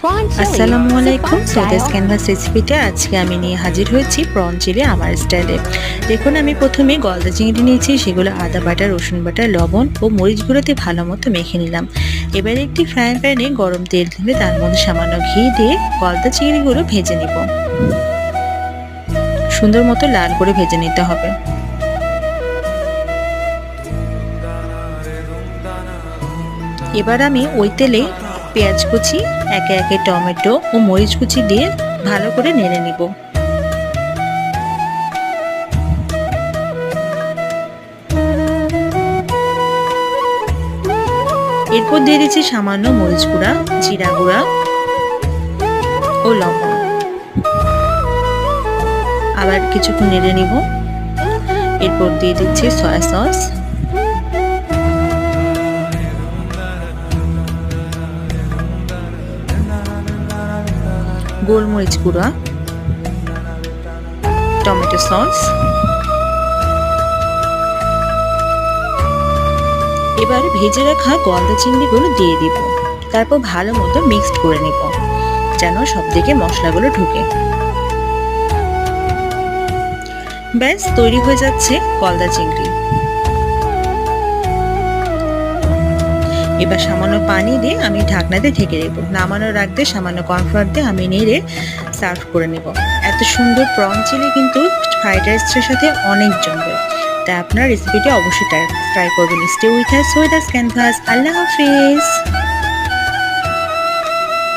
আসসালামু আলাইকুম। সোদাস ক্যানভাস রেসিপিটা আজকে আমি নিয়ে হাজির হয়েছি প্রন চিলি আমার স্টাইলে। দেখুন, আমি প্রথমে গলদা চিংড়ি নিয়েছি, সেগুলো আদা বাটা, রসুন বাটা, লবণ ও মরিচ গুঁড়োতে ভালো মতো মেখে নিলাম। এবার একটি ফ্রাই প্যানে গরম তেল ঢেলে তার মধ্যে সামান্য ঘি দিয়ে গলদা চিংড়িগুলো ভেজে নিব। সুন্দর মতো লাল করে ভেজে নিতে হবে। এবার আমি ওই তেলে পেঁয়াজ কুচি, একে একে টমেটো ও মরিচ কুচি দিয়ে ভালো করে নেড়ে নিব। এরপর দিয়ে দিচ্ছি সামান্য মরিচ গুঁড়া, জিরা গুঁড়া ও লবণ। আবার কিছুক্ষণ নেড়ে নিব। এরপর দিয়ে দিচ্ছি সয়া সস, গোলমরিচ গুঁড়া, টমেটো সস। এবার ভেজে রাখা গলদা চিংড়িগুলো দিয়ে দিব। তারপর ভালো মতো মিক্সড করে নিব যেন সব দিকে মশলাগুলো ঢুকে। ব্যাস তৈরি হয়ে যাচ্ছে গলদা চিংড়ি। এবার সামান্য পানি দিয়ে আমি ঢাকনাতে ঢেকে দেব। নামানোর আগে সামান্য কর্নফ্লাওয়ার দিয়ে আমি নেড়ে সার্ভ করে নেব। এত সুন্দর প্রন চিলি কিন্তু ফ্রাইড রাইসের সাথে অনেক জমবে। তাই আপনার রেসিপিটি অবশ্যই ট্রাই করবেন। Stay with us, with us canvas. Allah Hafiz.